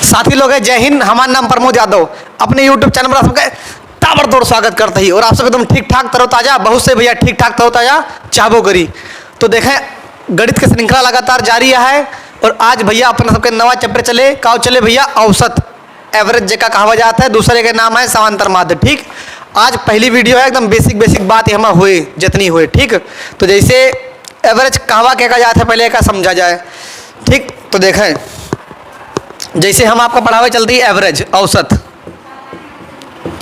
साथी लोग है, जय हिंद। हमारा नाम प्रमोद यादव। अपने यूट्यूब चैनल पर सबका ताबड़तोड़ स्वागत करते ही और आप सब एकदम ठीक ठाक तरोताजा, बहुत से भैया ठीक ठाक तरोताजा चाहबो करी। तो देखें गणित की श्रृंखला लगातार जारी है और आज भैया अपना सबके नवा चैप्टर चले काव चले भैया औसत एवरेज जेका कहा जाता है, दूसरे के नाम है समांतर माध्य। ठीक, आज पहली वीडियो है, एकदम बेसिक बात हमें हुए जितनी हुए। ठीक, तो जैसे एवरेज कहवा क्या कहा जाता है पहले का समझा जाए। ठीक, तो देखें जैसे हम आपको पढ़ावे चलती है एवरेज औसत।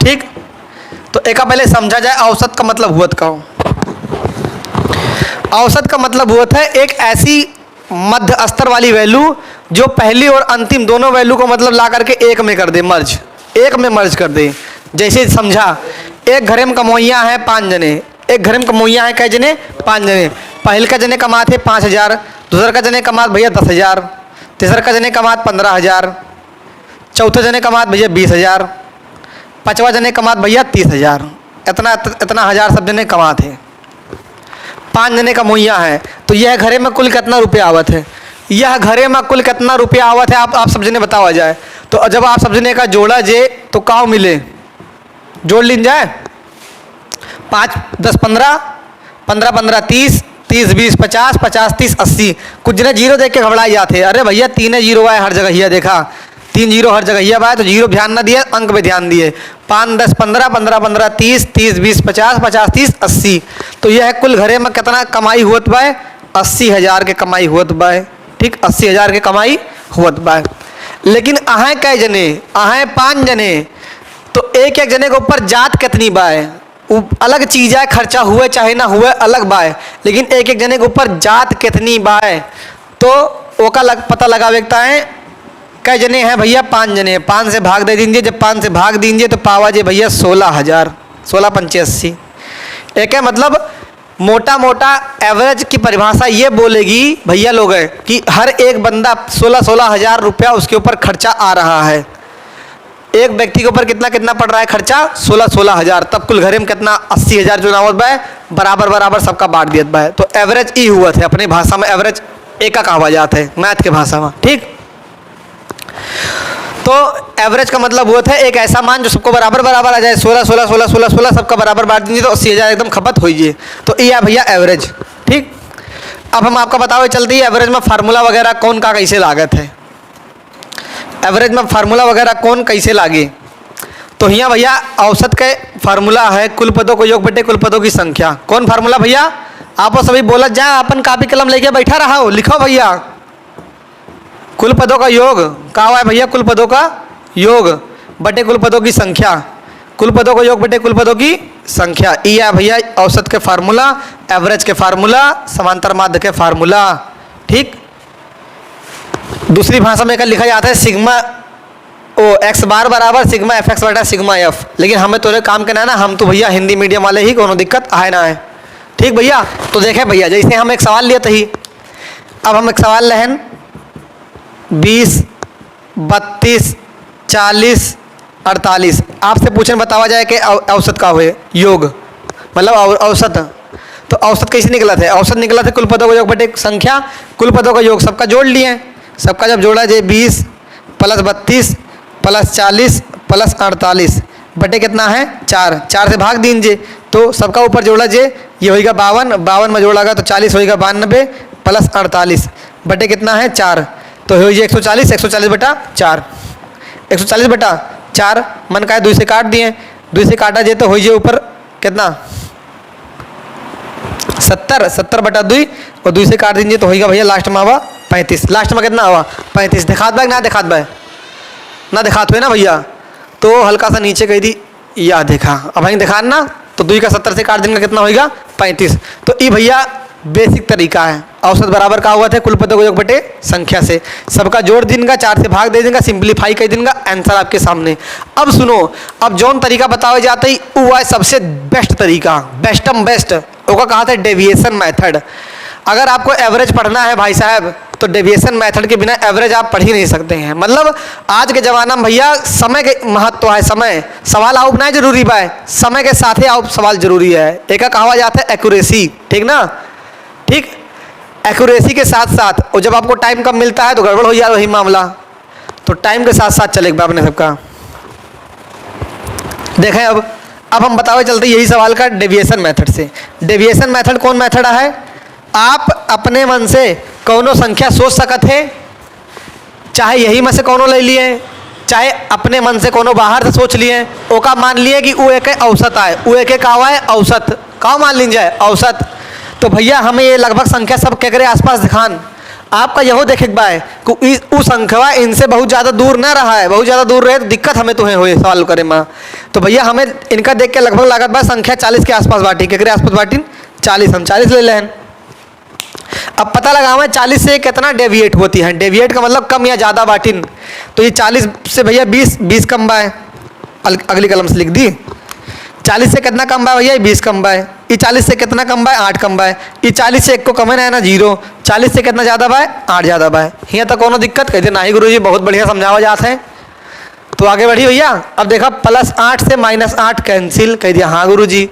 ठीक, तो एक पहले समझा जाए औसत का मतलब हुआ का। औसत का मतलब हुआ है एक ऐसी मध्य स्तर वाली वैल्यू जो पहली और अंतिम दोनों वैल्यू को मतलब ला करके एक में कर दे, मर्ज, एक में मर्ज कर दे। जैसे समझा एक घरे में कमोइया है 5 जने, एक घरे में कमोइया है कै जने 5 जने। पहल का जने कमाते 5,000, दूसरा का जने कमात भैया 10,000, तीसरा का जने कमात 15,000, चौथे जने कमात भैया 20,000, पाँचवा जने कमात भैया 30,000। इतना हजार सब जने कमाते हैं। 5 जने का मुहैया है तो यह घरे में कुल कितना रुपया आवत है, यह घरे में कुल कितना रुपया आवत है आप सब जने बतावा जाए। तो जब आप सब जने का जोड़ा जे तो काव मिले, जोड़ लीन जाए 5 10 15, 15 15 30, 30 20 50, 50 30 80। कुछ जने जीरो देख के घबराई जाते, अरे भैया 3 जीरो आए हर जगह, यह देखा 3 जीरो हर जगह यह बात, तो जीरो ध्यान ना दिए, अंक पे ध्यान दिए। 5 10 15, 15 15 30, 30 20 50, 50 30 80। तो यह कुल घरे में कितना कमाई हुत बा, 80,000 के कमाई हुत बा। ठीक, 80,000 के कमाई हुत बा। लेकिन अहें कै जने, अहें 5 जने, तो एक एक जने के ऊपर जात कितनी बा, अलग चीज है, खर्चा हुए चाहे ना हुए अलग बा। लेकिन एक एक जने के ऊपर जात कितनी बा तो ओका पता लगावेता है। कै जने हैं भैया 5 जने, 5 से भाग दे दीजिए, जब 5 से भाग दीजिए तो पावा जे भैया 16,000, 16 पंचे 80। एक है मतलब मोटा मोटा एवरेज की परिभाषा ये बोलेगी भैया लोग है कि हर एक बंदा 16,000 रुपया उसके ऊपर खर्चा आ रहा है। एक व्यक्ति के ऊपर कितना कितना पड़ रहा है खर्चा, 16,000। तब कुल घरे में कितना 80,000 जो नावत बा बराबर बराबर सबका बांट दिया बा। तो एवरेज ई हुआ है, अपनी भाषा में एवरेज एक कहा जाता है मैथ के भाषा में। ठीक, तो एवरेज का मतलब हुआ था एक ऐसा मान जो सबको बराबर बराबर आ जाए, 16 16 16 16 16 सबका बराबर बांट दीजिए तो 80,000 एकदम खपत हो जाए। तो ये है भैया एवरेज। ठीक, अब हम आपको बताओ चलती है एवरेज में फार्मूला वगैरह कौन का कैसे लागत है, एवरेज में फार्मूला वगैरह कौन कैसे लागे। तो यहाँ भैया औसत के फार्मूला है कुल पदों को योग बटे कुल पदों की संख्या। कौन फार्मूला भैया, आप सभी बोलत जाए, अपन कापी कलम लेके बैठा रहा हो, लिखो भैया कुल पदों का योग का हुआ है भैया, कुल पदों का योग बटे कुल पदों की संख्या, कुल पदों का योग बटे कुल पदों की संख्या। ये है भैया औसत के फार्मूला, एवरेज के फार्मूला, समांतर माध्य के फार्मूला। ठीक, दूसरी भाषा में लिखा जाता है सिग्मा ओ एक्स बार बराबर सिग्मा एफ एक्स बटा सिग्मा एफ। लेकिन हमें तो काम करना है ना, हम तो भैया हिंदी मीडियम वाले ही, कोनो दिक्कत आए ना है। ठीक भैया, तो देखें भैया जैसे हम एक सवाल लिए ही, अब हम एक सवाल लहन 20 32 40 48 आपसे पूछने बतावा जाए कि औसत का हुए योग मतलब औसत। तो औसत कैसे निकला था, औसत निकला था कुल पदों का योग बटे संख्या, कुल पदों का योग सबका जोड़ लिए, सबका जब जोड़ा जाए 20 + 32 + 40 + 48 बटे कितना है 4, 4 से भाग दीजिए तो सबका ऊपर जोड़ा जाए, ये होगा 52, 52 में जोड़ागा तो 40 होगा 92 + 48 बटे कितना है 4, तो हो जाए 140, 140 बटा 4, 140 बटा 4 मन का है 2 से काट दिए, 2 से काटा जाए तो हो जाए ऊपर कितना 70, 70 बटा 2 और 2 से काट दीजिए तो होगा भैया लास्ट में आवा 35। लास्ट में कितना आवा 35। दिखात बा ना, दिखात बा ना, दिखात हुए ना भैया, तो हल्का सा नीचे कही दी या देखा, अब वहीं दिखा ना, तो 2 का 70 से काट देने का कितना होगा 35। तो ये भैया बेसिक तरीका है। औसत बराबर का हुआ था कुल पदों को योग बटे संख्या से, सबका जोड़ देगा, 4 से भाग दे देगा, सिंप्लीफाई कर देगा, आंसर आपके सामने। अब सुनो, अब जौन तरीका बताया जाता है वो है सबसे बेस्ट तरीका, बेस्टम बेस्ट, वो कहा था डेविएशन मेथड। अगर आपको एवरेज पढ़ना है भाई साहब तो डेविएशन मेथड के बिना एवरेज आप पढ़ ही नहीं सकते हैं। मतलब आज के ज़माना में भैया समय के महत्व है, समय सवाल आउट ना जरूरी बा, समय के साथ ही आउट सवाल जरूरी है। एक कहा जाता है एक्यूरेसी, ठीक ना। ठीक, एक्यूरेसी के साथ साथ और जब आपको टाइम कम मिलता है तो गड़बड़ हो जाए वही मामला। तो टाइम के साथ साथ चलेगा अपने सबका। देखें अब हम बताओ चलते यही सवाल का डेविएशन मेथड से। डेविएशन मेथड कौन मेथड है? आप अपने मन से कौनो संख्या सोच सकत है, चाहे यही में से कोनो ले लिए, चाहे अपने मन से कोनो बाहर से सोच लिए, ओका मान लिए कि वो एक औसत आए, वो एक कावा है औसत, का मान लीजिए औसत। तो भैया हमें ये लगभग संख्या सब के करे आसपास दिखान, आपका यहो देखे बाय कि वो संख्या इनसे बहुत ज़्यादा दूर ना रहा है, बहुत ज़्यादा दूर रहे तो दिक्कत हमें तुम्हें हुए सवाल करे माँ। तो भैया हमें इनका देख के लगभग लागत बा संख्या 40 के आसपास बाटी, के आसपास बाटी 40, हम 40 ले लें। अब पता लगा हमें 40 से कितना डेविएट होती है, डेविएट का मतलब कम या ज़्यादा बाटिन। तो ये 40 से भैया 20 कम बा है, अगली कलम से लिख दी। 40 से कितना कम बा भैया? 20 कम बा है। ये 40 से कितना कम बा है? 8 कम बा है। ये 40 से 1 को कम है ना 0। 40 से कितना ज़्यादा बा है? 8 ज़्यादा बा है। यहाँ तक कोनो दिक्कत कहते ना ही गुरुजी, बहुत बढ़िया समझावा जाते हैं। तो आगे बढ़ी भैया। अब देखा +8 से -8 कैंसिल कह दिया। हाँ गुरुजी।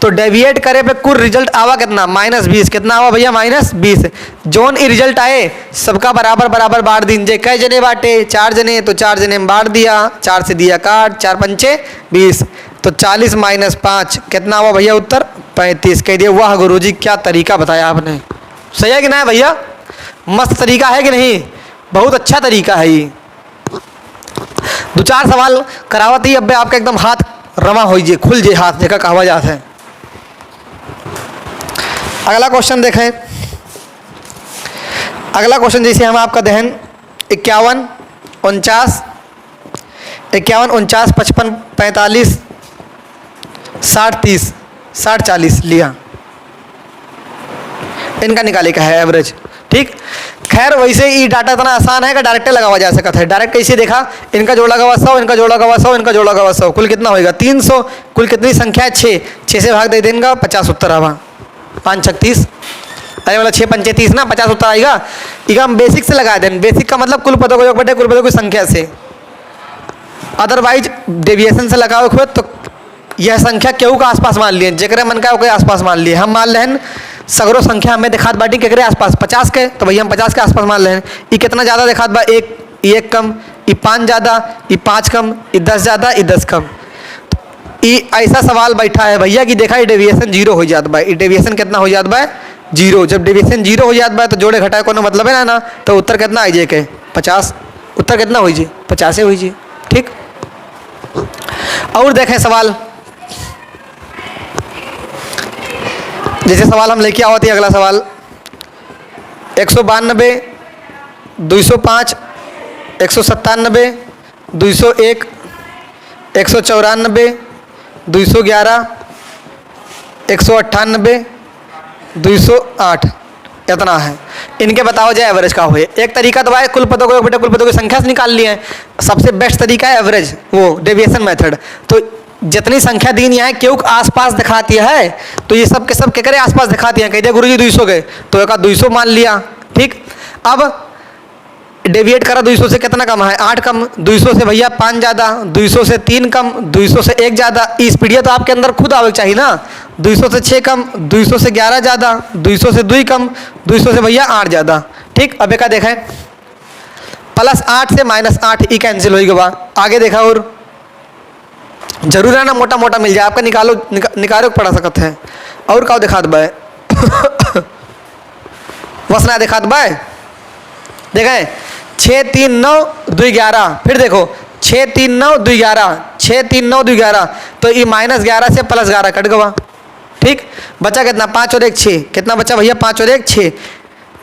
तो डेविएट करे पे कुल रिजल्ट आवा कितना? -20। कितना आवा भैया? -20। जोन ई रिजल्ट आए सबका बराबर बराबर बांट दीजिए। कई जने बांटे? 4 जने, तो 4 जने में बांट दिया, 4 से दिया काट, 4 पंचे 20। तो 40 - 5 कितना हुआ भैया? उत्तर 35 कह दिया। वाह गुरुजी क्या तरीका बताया आपने, सही है कि ना भैया? मस्त तरीका है कि नहीं? बहुत अच्छा तरीका है ये। 2-4 सवाल करावत ही अब आपका एकदम हाथ रमा हो जे, खुल जे हाथ, देखा कहा जाता है। अगला क्वेश्चन देखें। अगला क्वेश्चन जैसे हम आपका दहन 51, 49, 55, 45, 60, 30, 60, 40 लिया, इनका निकाले का है एवरेज। ठीक, खैर वैसे ही डाटा इतना आसान है कि डायरेक्ट लगावा जा सकता है। डायरेक्ट कैसे देखा? इनका जोड़ा गवा 100, इनका जोड़ा गवा 100, इनका जोड़ा गवा 100, कुल कितना होएगा? 300। कुल कितनी संख्या है? 6 से भाग दे देंगे 50 उत्तर आवा। 5 छक 30, अरे मतलब 6 पंचे 30 ना, 50 उत्तर आएगा। इका हम बेसिक से लगा दें। बेसिक का मतलब कुल पदों को योग बटे कुल पदों की संख्या से। अदरवाइज डेविएशन से लगाओ खुद तो यह संख्या केहू का आसपास मान लिए, जेकरे मन का ओके आसपास मान लिए। हम मान लें सगरो संख्या हमें दिखात बाटी केकरे आसपास 50 के, तो भैया हम 50 के आसपास मान लें। ये कितना ज़्यादा दिखात बा? 1 कम, ये 5 ज़्यादा, ये 5 कम, ये 10 ज़्यादा, ये 10 कम। ये ऐसा सवाल बैठा है भैया कि देखा ये डेविएशन 0 हो जाता बा। ये डेविएशन कितना हो जाता बा? 0। जब डेविएशन 0 हो जाता बा तो जोड़े घटाए को मतलब है ना, तो उत्तर कितना आ जाए के? 50। उत्तर कितना हो जाए? 50 हो जाए। ठीक, और देखें सवाल, जैसे सवाल हम लेके आवत है। अगला सवाल 192, 205, 197, 201, 194, 211, 198, 208 इतना है। इनके बताओ जाए एवरेज का हुए। एक तरीका तो भाई कुल पदों को बेटा कुल पदों की संख्या से निकाल लिए हैं। सबसे बेस्ट तरीका है एवरेज, वो डेविएशन मेथड। तो जितनी संख्या दी है क्यों आसपास दिखाती है, तो ये सब के सब के करे आसपास दिखाती हैं। कह दिया गुरुजी 200 गए, तो एक 200 मान लिया। ठीक, अब डेविएट करा 200 से कितना कम है? 8 कम। 200 से भैया 5 ज़्यादा, 200 से 3 कम, 200 से 1 ज़्यादा। इस पीढ़िया तो आपके अंदर खुद आवे चाहिए ना। 200 से 6 कम, 200 से 11 ज़्यादा, 200 से 2 कम, 200 से भैया 8 ज़्यादा। ठीक, अब एक देखें +8 से -8 ई कैंसिल हो गया। आगे देखा और जरूर है ना मोटा मोटा मिल जाए आपका, निकालो पढ़ा सकते हैं। और का दिखा दबाए वसना दिखा दबाए। देखें 6 3 9 2 11, फिर देखो 6 3 9 2 11, 6 3 9 2 11, तो ये -11 से +11 कट गवा। ठीक, बचा कितना? 5 और 1 6। कितना बचा भैया? 5 और 1 6।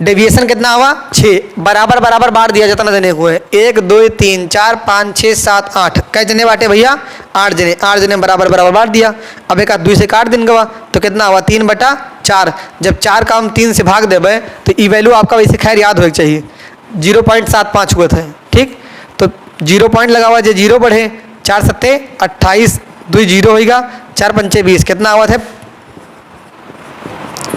डेविएशन कितना हुआ? 6। बराबर बराबर बांट दिया जितना जने हुए। 1 2 3 4 5 6 7 8 कई जने बांटे भैया? 8 जने। 8 जने बराबर बराबर बांट दिया। अब एक 2 से काट दिन गवा, तो कितना हुआ? 3/4। जब 4 का हम 3 से भाग देवे तो ई वैल्यू आपका वैसे खैर याद होना चाहिए, 0.75 हुए थे। ठीक, तो 0 पॉइंट लगा हुआ, जो 0 बढ़े 4 सत्ते 28, 2 0 होगा, 4 पंचे 20, कितना हुआ थे?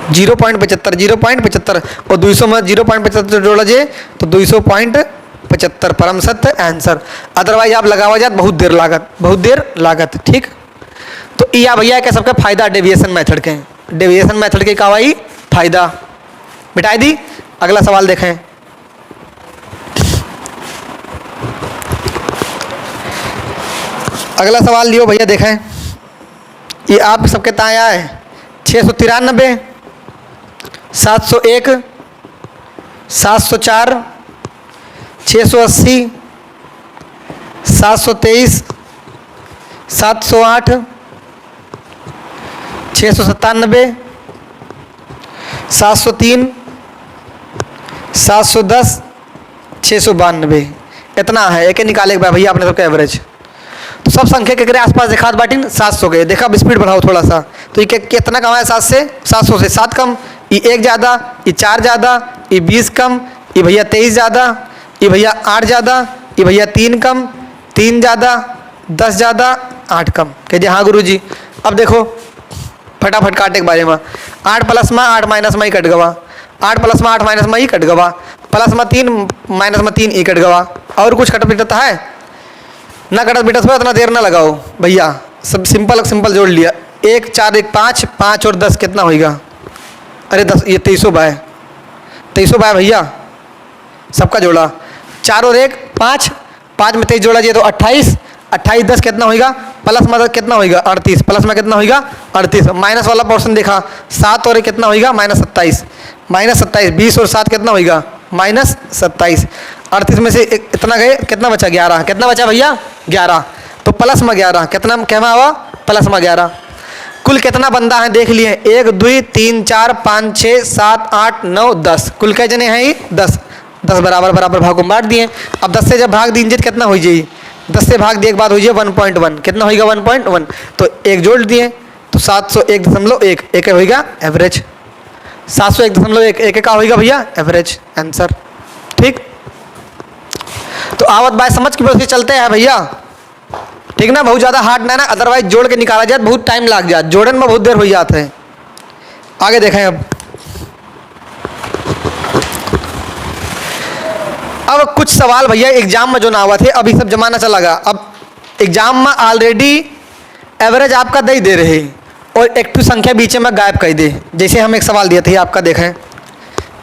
0.75, 0.75 और 200 में 0.75 जोड़ा जाए तो 200.75 परम सत्य आंसर। अदरवाइज आप लगावा जात बहुत देर लागत। ठीक, तो या भैया क्या सबका फायदा डेविएशन मेथड के, डेविएशन मेथड के का भाई फायदा मिटाई दी। अगला सवाल देखें। अगला सवाल लियो भैया, देखें ये आप सबके ताँ आया है। 693, 701, 704, 680, 723, 708, 697, 703, 710, 692, इतना है। एक निकाले एक बार भैया अपने सबके एवरेज। तो सब संख्या के करे आसपास देखा बाटिन 700 के। देखा अब स्पीड बढ़ाओ थोड़ा सा, तो ये कितना कम है? 700 से 7 कम, ये 1 ज़्यादा, ये 4 ज़्यादा, ये 20 कम, ये भैया 23 ज़्यादा, ये भैया 8 ज़्यादा, ये भैया 3 कम, 3 ज़्यादा, 10 ज़्यादा, 8 कम। कह दिया हाँ गुरुजी। अब देखो फटाफट काटे के बारे में। 8 प्लस में 8 माइनस में ही कट गवा, 8 प्लस में 8 माइनस में ही कट गवा, प्लस में 3 माइनस में 3 ही कट गवा। और कुछ कट पिटता है ना? कटत बिटत हो इतना देर ना लगाओ भैया, सब सिंपल जोड़ लिया। 1 4 1 5, 5 और 10 कितना होगा? अरे 10, ये 2300 बाय 2300 बाय भैया, सबका जोड़ा। 4 और 1 5, 5 में 23 जोड़ा जाए तो 28, 28 10 कितना होगा? प्लस में कितना होगा? 38, प्लस में कितना होगा? 38। माइनस वाला पोर्शन देखा, 7 और 1 कितना होगा? -27, -27, 20 और 7 कितना होगा? -27। 38 में से इतना गए, कितना बचा? 11। कितना बचा भैया? 11। तो प्लस में 11 कितना कहना हुआ? प्लस में 11। कुल कितना बंदा है देख लिए? 1 2 3 4 5 6 7 8 9 10। कुल कै जने हैं? 10। 10 बराबर भाग को बांट दिए। अब 10 से जब भाग दीजिए कितना हो जाए? 10 से भाग दिए के बाद हो जाए 1.1। कितना होगा? 1.1। तो 1 जोड़ दिए तो 701.1, एक होगा एवरेज। 701.1, एक का होगा भैया एवरेज आंसर। ठीक, तो आवत बात समझ के बस चलते हैं भैया, ठीक ना? बहुत ज़्यादा हार्ड ना ना, अदरवाइज जोड़ के निकाला जाए बहुत टाइम लग जाए, जोड़न में बहुत देर हो जाते हैं। आगे देखें अब कुछ सवाल भैया एग्जाम में जो ना हुआ थे, अभी सब जमाना चला गया। अब एग्जाम में ऑलरेडी एवरेज आपका दे रहे और एक संख्या बीच में गायब कर दे। जैसे हम एक सवाल दिए थे आपका, देखें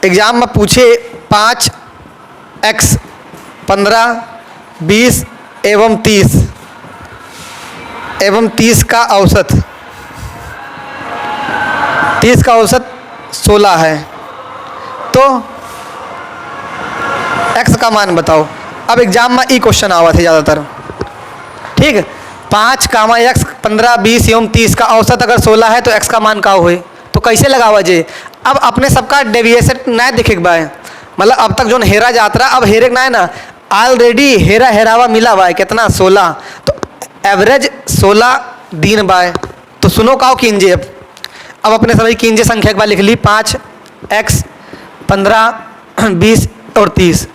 एग्जाम में पूछे 5x 15 20 एवं 30 का औसत 16 है, तो x का मान बताओ। अब एग्जाम में ई क्वेश्चन आवा थे ज़्यादातर, ठीक। 5 x 15 20 एवं 30 का औसत अगर 16 है तो x का मान का हुए, तो कैसे लगावा जे? अब अपने सबका डेविएशन ना दिखे बा, मतलब अब तक जो हेरा जात रहा, अब हेरे ना है ना, ऑलरेडी हेरावा मिला हुआ है कितना? 16। तो एवरेज 16 दिन बाय, तो सुनो काओ कीजिए। अब अपने सभी कीजिए संख्या एक बार लिख ली, 5x 15 20 और 30।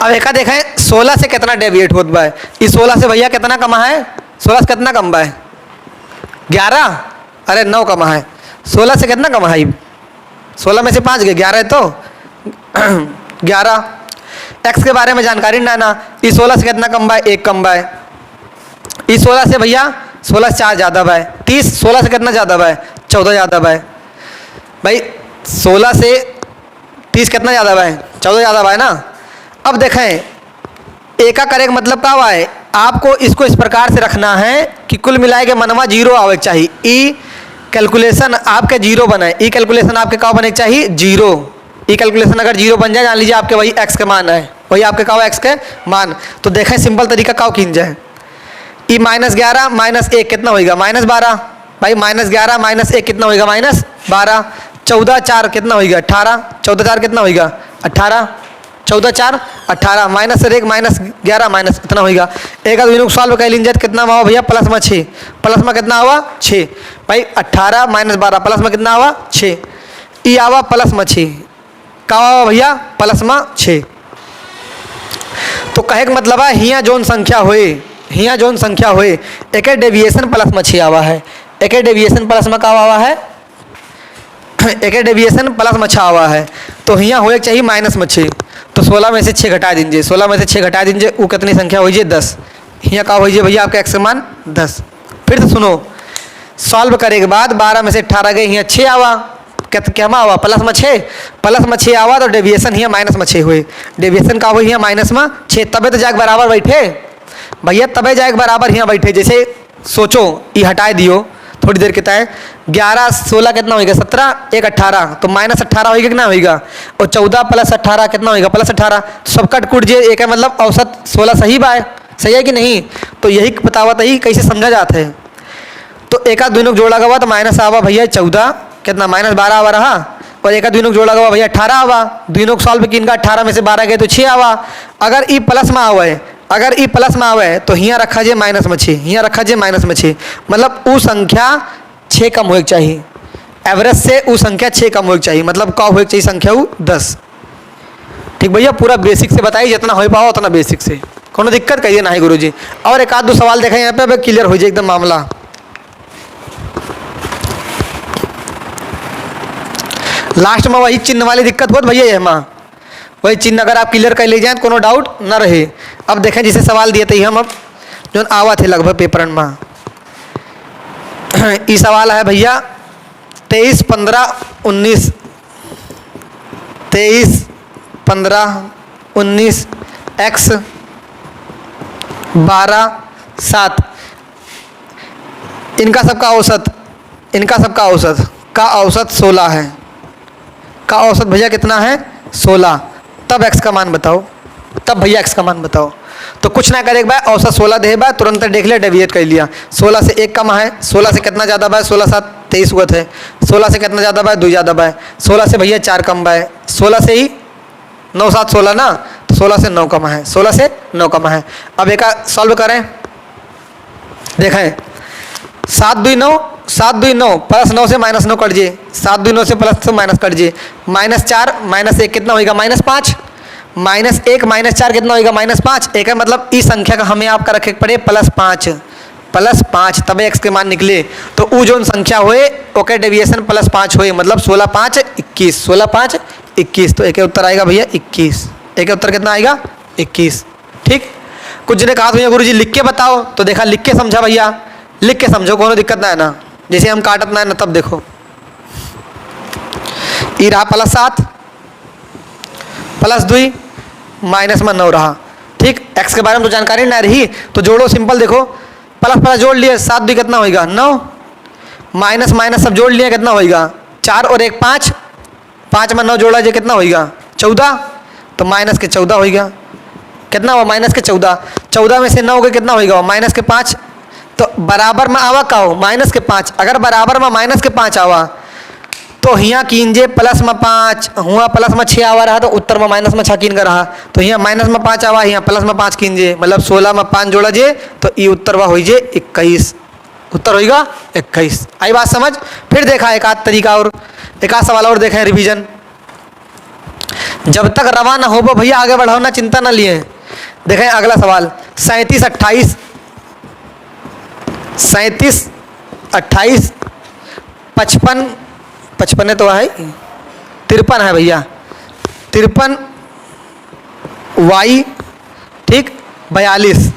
अब एक देखें 16 से कितना डेविएट होता बा। इस 16 से भैया कितना कमा है? 16 से कितना कम बा? 11, अरे 9 कमा है। 16 से कितना कमा है? 16 में से 5 गए, 11 है तो 11। x के बारे में जानकारी ना, इस 16 से कितना कम बा? 1 कम बा। इस 16 से भैया 16 से 4 ज़्यादा बा। 30 16 से कितना ज़्यादा बा? 14 ज़्यादा बा। भाई 16 से 30 कितना ज़्यादा बा? 14 ज़्यादा बा ना। अब देखें एका करे का मतलब क्या हुआ है? आपको इसको इस प्रकार से रखना है कि कुल मिलाए के मनवा 0 आवे चाहिए। ई कैलकुलेशन आपके 0 बने, ई कैलकुलेशन आपके क्या बने चाहिए? 0। ई कैलकुलेशन अगर 0 बन जाए, जान लीजिए आपके वही x के मान है, वही आपके क्या x के मान। तो देखें सिंपल तरीका क्या कीन जाए। ई -11 -1 कितना होगा? -12। भाई -11 -1 कितना होगा? -12। 14 4 कितना होगा? 18। 14 4 कितना होगा? 18। 14 4 18 -1 -11 माइनस इतना होगा। एक आदमी सॉल्व कर लीजिए कितना हुआ भैया? प्लस में 6, प्लस में कितना हुआ? 6। भाई 18 -12 प्लस में कितना हुआ? 6। ई आवा प्लस में 6, का हुआ भैया? प्लस में 6। तो कहे का मतलब है हियाँ जोन संख्या होए एक डेविएशन प्लस में 6 आवा है, एक डेविएशन प्लस में का आवा है? एक डेविएशन प्लस में 6 आवा है। तो हियाँ होए चाहिए माइनस में 6। तो 16 में से 6 घटा दीजिए, 16 में से 6 घटा दीजिए, वो कितनी संख्या हो जाए? 10। यहाँ का हो जाए भैया आपका x का मान 10। फिर तो सुनो सॉल्व करे के बाद 12 में से 18 गए, यहाँ 6 आवा, क्या आवा? प्लस में 6, प्लस में 6 आवा तो डेविएशन यहाँ माइनस में 6 हुए। डेविएशन का हुई यहाँ माइनस में 6, तबे तो जाके बराबर बैठे। भैया तबे जाए बराबर यहाँ बैठे। जैसे सोचो ये हटाए दियो थोड़ी देर के तय 11 16 कितना होगा 17 1 18 तो -18 होगा कितना होगा और 14 + 18 कितना होगा +18 सब कट कुट जे एक है मतलब औसत 16 सही बा है, सही है कि नहीं। तो यही बतावत है कैसे समझा जाता है। तो एक आध दोनों जोड़ा गवा तो माइनस आवा भैया 14 कितना -12 आवा रहा और एक आध दोनों जोड़ा गवा भैया 18 आवा। दोनों सॉल्व किन का 18 में से 12 गए तो 6 आवा। अगर ई प्लस में आवा है अगर ई प्लस में आवा है तो यहाँ रखा जे माइनस में 6 यहाँ रखा जे माइनस में 6 मतलब वो संख्या 6 कम होना चाहिए। एवरेज से वो संख्या 6 कम होना चाहिए मतलब का होना चाहिए संख्या वो 10। ठीक भैया पूरा बेसिक से बताइए जितना हो पाओ उतना बेसिक से कोनो दिक्कत कहिए ना है गुरुजी। और एक आध दो सवाल देखें यहाँ पे अब क्लियर हो जाए एकदम मामला। लास्ट में वही चिन्ह वाली दिक्कत बहुत भैया है माँ वही चिन्ह अगर आप क्लियर कर ले जाए तो कोनो डाउट ना रहे। अब देखें जिसे सवाल दिए थे हम अब जो आवा थे लगभग पेपर में ये सवाल है भैया 23 15 19 23 15 19 x 12 7 इनका सबका औसत का औसत 16 है। का औसत भैया कितना है 16। तब x का मान बताओ तब भैया x का मान बताओ। तो कुछ ना करे भाई औसत 16 दे बा तुरंत देख लिया डेविएट कर लिया 16 से 1 कम है 16 से कितना ज़्यादा बा 16 7 23 हुआ थे 16 से कितना ज़्यादा बा 2 ज़्यादा बा 16 से भैया 4 कम बा 16 से ही 9 7 16 ना तो 16 से 9 कम है 16 से 9 कम है। अब एक सॉल्व करें देखें 7 2 9 7 2 9 +9 से -9 कट जे 7 2 9 से प्लस से माइनस कट जे -4 -1 कितना होगा -5 -1 -4 कितना होगा -5 एक है मतलब इस संख्या का हमें आपका रखे पड़े +5 तब x के मान निकले। तो वो जो संख्या हुए ओके डेविएशन +5 हुए मतलब 16 5 21 16 5 21 तो एक उत्तर आएगा भैया 21। एक उत्तर कितना आएगा 21। ठीक कुछ ने कहा भैया गुरुजी लिख के बताओ तो देखा लिख के समझा भैया लिख के समझो कोनो दिक्कत ना है ना जैसे हम काटत ना है ना तब देखो ई रहा +7 +2 -9 रहा। ठीक x के बारे में तो जानकारी ना रही तो जोड़ो सिंपल देखो प्लस जोड़ लिए 7 2 कितना होगा 9 माइनस माइनस सब जोड़ लिए कितना होगा 4 और 1 5 5 में 9 जोड़ा जो कितना होगा 14 तो माइनस के 14 होगा कितना हुआ -14 में से 9 के कितना होगा -5 तो बराबर में आवा का हो -5 अगर बराबर में -5 आवा तो यहाँ कींजे प्लस में 5 हुआ प्लस में 6 आवा रहा तो उत्तर में माइनस में 6 कीन का रहा तो यहाँ माइनस में 5 आवा यहाँ प्लस में 5 कींजे मतलब 16 में 5 जोड़ा जे तो ये उत्तर वह हो जे 21 उत्तर होगा 21। आई बात समझ। फिर देखा एक आध तरीका और एक आध सवाल और देखें रिवीजन जब तक रवा ना हो भैया आगे बढ़ाओ ना चिंता ना लिए। देखें अगला सवाल 37 28 55 तो है 53 है भैया 53 y ठीक 42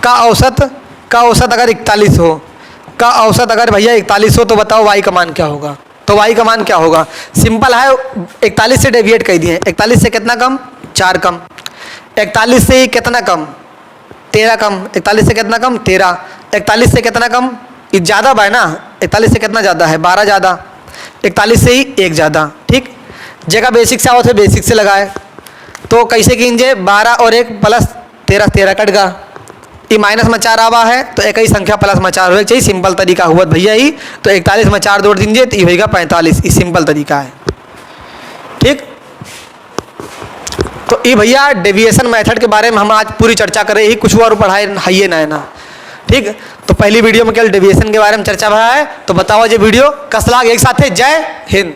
का औसत अगर 41 हो का औसत अगर भैया 41 हो तो बताओ y का मान क्या होगा। तो y का मान क्या होगा सिंपल है 41 से डेविएट कर दिए 41 से कितना कम 4 कम 41 से कितना कम 13 कम 41 से कितना कम 13 41 से कितना कम ज़्यादा बा ना 41 से कितना ज़्यादा है 12 ज़्यादा 41 से ही 1 ज़्यादा। ठीक जगह बेसिक से आओ थे बेसिक से लगाए तो कैसे कीजिए 12 और 1 प्लस 13 कट गा ये माइनस में 4 आवा है तो एक ही संख्या प्लस में 4 हो चाहिए सिंपल तरीका हुआ भैया ही तो 41 में 4 जोड़ दीजिए तो ये होगा 45 ये सिंपल तरीका है। ठीक तो ये भैया डेविएशन मेथड के बारे में हम आज पूरी चर्चा करें ही कुछ और पढ़ाए है ना है ना। ठीक तो पहली वीडियो में केवल डेविएशन के बारे में चर्चा भरा है तो बताओ ये वीडियो कस लाग एक साथ है। जय हिंद।